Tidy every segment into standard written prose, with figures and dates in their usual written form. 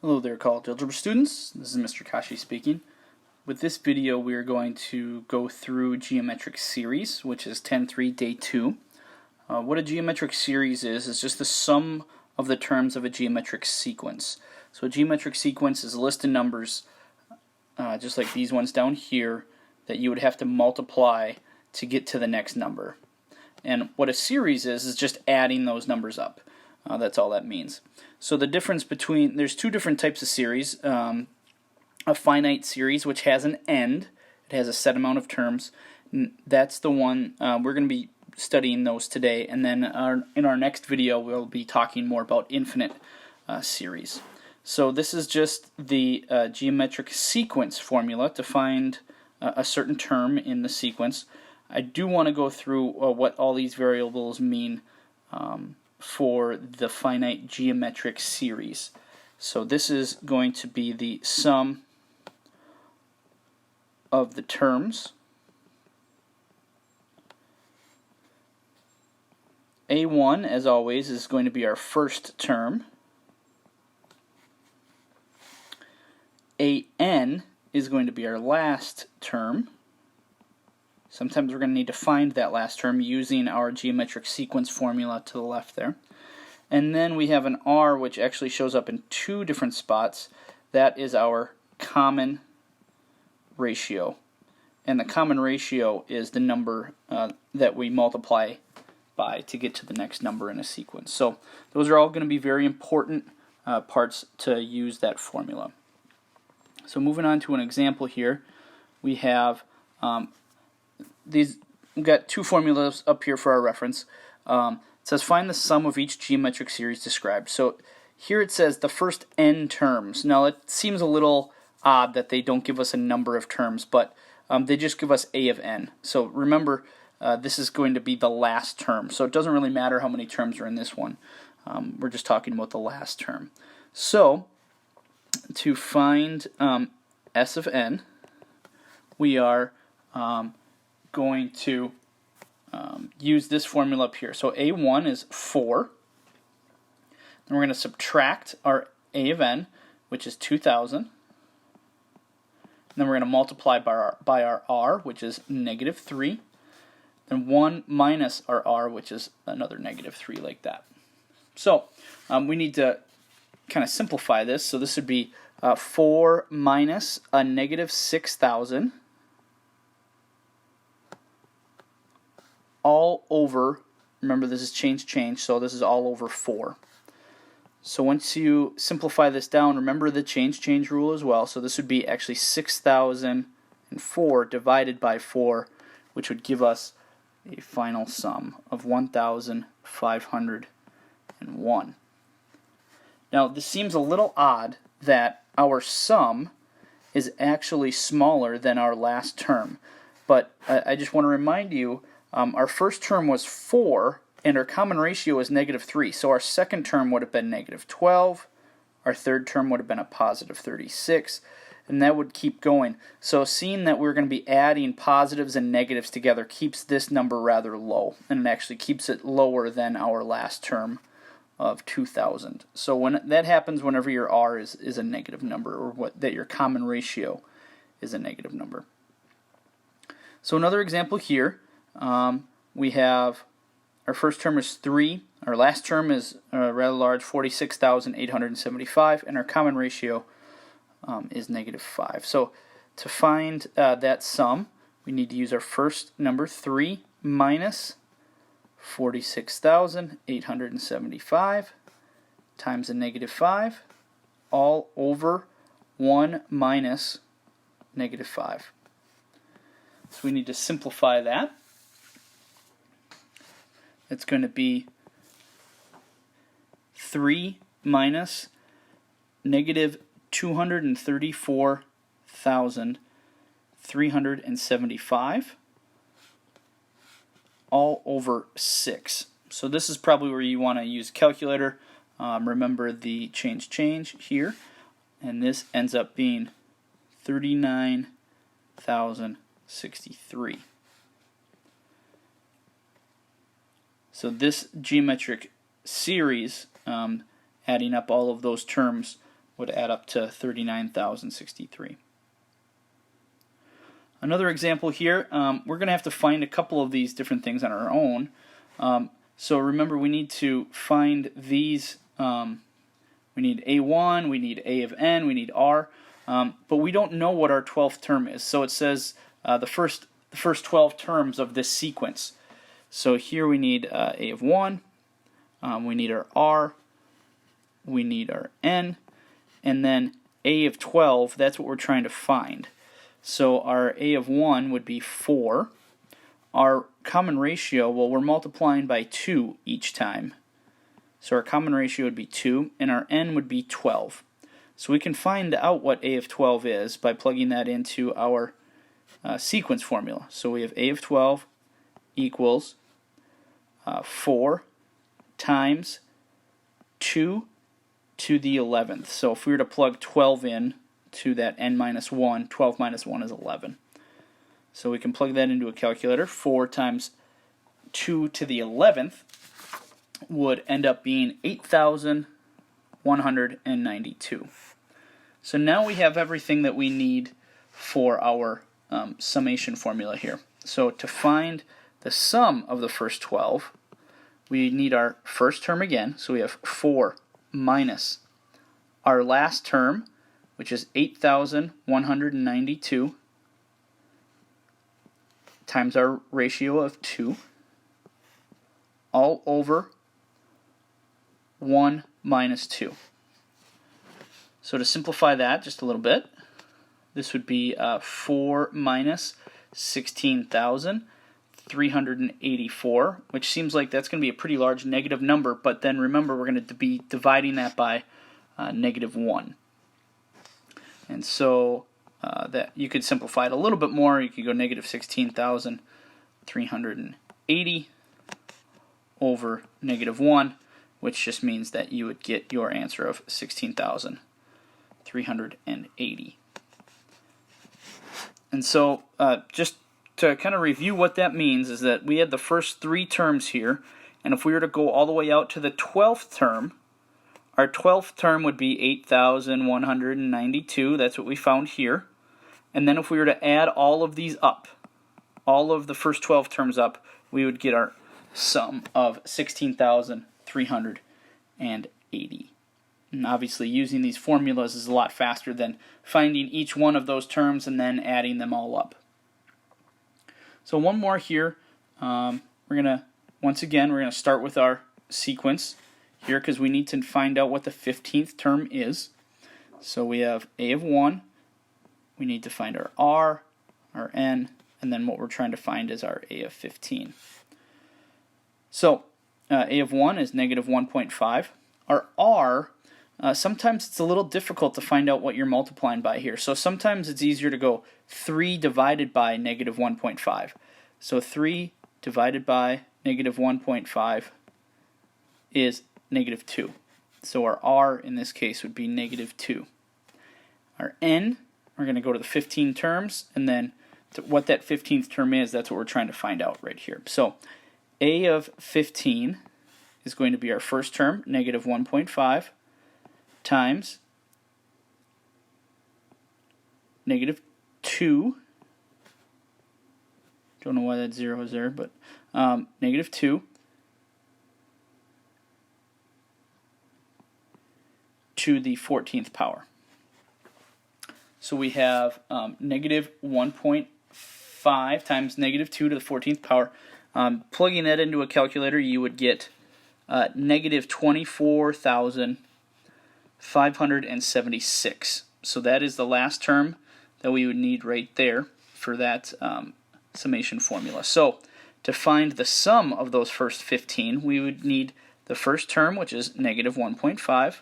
Hello there, college algebra students. This is Mr. Kashi speaking. With this video, we are going to go through geometric series, which is 10-3, day 2. What a geometric series is just the sum of the terms of a geometric sequence. So a geometric sequence is a list of numbers, just like these ones down here, that you would have to multiply to get to the next number. And what a series is just adding those numbers up. That's all that means. So the difference between, there's two different types of series. A finite series, which has an end. It has a set amount of terms. That's the one, we're going to be studying those today. And then in our next video, we'll be talking more about infinite series. So this is just the geometric sequence formula to find a certain term in the sequence. I do want to go through what all these variables mean for the finite geometric series. So this is going to be the sum of the terms. A1, as always, is going to be our first term. AN is going to be our last term. Sometimes we're going to need to find that last term using our geometric sequence formula to the left there. And then we have an R, which actually shows up in two different spots. That is our common ratio. And the common ratio is the number that we multiply by to get to the next number in a sequence. So those are all going to be very important parts to use that formula. So moving on to an example here, we have we've got two formulas up here for our reference. It says find the sum of each geometric series described. So here it says the first n terms. Now it seems a little odd that they don't give us a number of terms, but they just give us a of n. So remember, this is going to be the last term. So it doesn't really matter how many terms are in this one. We're just talking about the last term. So to find s of n, we are going to use this formula up here. So A1 is 4. Then we're going to subtract our A of n, which is 2,000. And then we're going to multiply by our R, which is negative 3. Then 1 minus our R, which is another negative 3, like that. So we need to kind of simplify this. So this would be 4 minus a negative 6,000. All over, remember this is change, so this is all over 4. So once you simplify this down, remember the change rule as well. So this would be actually 6,004 divided by 4, which would give us a final sum of 1,501. Now this seems a little odd that our sum is actually smaller than our last term, but I just want to remind you, our first term was 4, and our common ratio is negative 3. So our second term would have been negative 12. Our third term would have been a positive 36. And that would keep going. So seeing that we're going to be adding positives and negatives together keeps this number rather low. And it actually keeps it lower than our last term of 2,000. So when that happens whenever your R is a negative number, or that your common ratio is a negative number. So another example here. We have our first term is 3, our last term is rather large, 46,875, and our common ratio is negative 5. So to find that sum, we need to use our first number, 3 minus 46,875 times a negative 5, all over 1 minus negative 5. So we need to simplify that. It's going to be 3 minus negative 234,375 all over 6. So this is probably where you want to use a calculator. Remember the change here, and this ends up being 39,063. So this geometric series, adding up all of those terms, would add up to 39,063. Another example here, we're going to have to find a couple of these different things on our own. So remember, we need to find these. We need A1, we need A of n, we need R, but we don't know what our 12th term is. So it says the first 12 terms of this sequence. So here we need A of 1, we need our R, we need our n, and then A of 12, that's what we're trying to find. So our A of 1 would be 4. Our common ratio, well, we're multiplying by 2 each time. So our common ratio would be 2, and our n would be 12. So we can find out what A of 12 is by plugging that into our sequence formula. So we have A of 12 equals 4 times 2 to the 11th. So if we were to plug 12 in to that n minus 1, 12 minus 1 is 11. So we can plug that into a calculator. 4 times 2 to the 11th would end up being 8,192. So now we have everything that we need for our summation formula here. So to find the sum of the first 12, we need our first term again. So we have 4 minus our last term, which is 8,192, times our ratio of 2, all over 1 minus 2. So to simplify that just a little bit, this would be 4 minus 16,384, which seems like that's going to be a pretty large negative number, but then remember we're going to be dividing that by negative 1. And so that you could simplify it a little bit more. You could go negative 16,380 over negative 1, which just means that you would get your answer of 16,380. And so just to kind of review what that means is that we had the first 3 terms here, and if we were to go all the way out to the 12th term, our 12th term would be 8,192. That's what we found here. And then if we were to add all of these up, all of the first 12 terms up, we would get our sum of 16,380. And obviously using these formulas is a lot faster than finding each one of those terms and then adding them all up. So one more here. We're going to start with our sequence here because we need to find out what the 15th term is. So we have A of 1. We need to find our R, our N, and then what we're trying to find is our A of 15. So A of 1 is negative 1.5. Our R, sometimes it's a little difficult to find out what you're multiplying by here. So sometimes it's easier to go 3 divided by negative 1.5. So 3 divided by negative 1.5 is negative 2. So our R in this case would be negative 2. Our N, we're going to go to the 15 terms, and then what that 15th term is, that's what we're trying to find out right here. So A of 15 is going to be our first term, negative 1.5, times negative 2. Don't know why that 0 is there, but negative 2 to the 14th power. So we have negative 1.5 times negative 2 to the 14th power. Plugging that into a calculator, you would get negative 24,576. So that is the last term that we would need right there for that summation formula. So to find the sum of those first 15, we would need the first term, which is negative 1.5,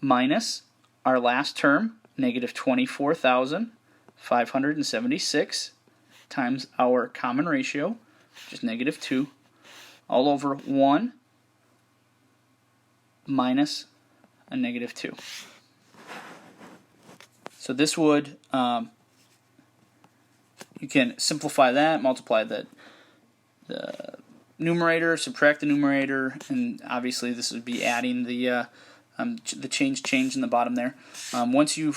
minus our last term, negative 24,576, times our common ratio, which is negative 2, all over 1 minus a negative 2. So this would, you can simplify that, multiply the numerator, subtract the numerator, and obviously this would be adding the the change in the bottom there. Once you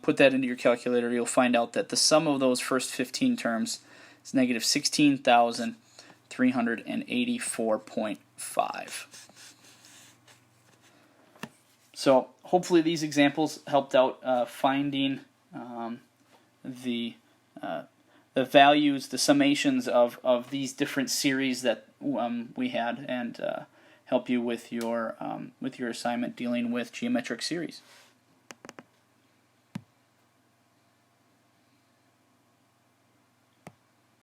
put that into your calculator, you'll find out that the sum of those first 15 terms is negative 16,384.5. So hopefully these examples helped out finding the values, the summations of these different series that we had, and help you with your assignment dealing with geometric series.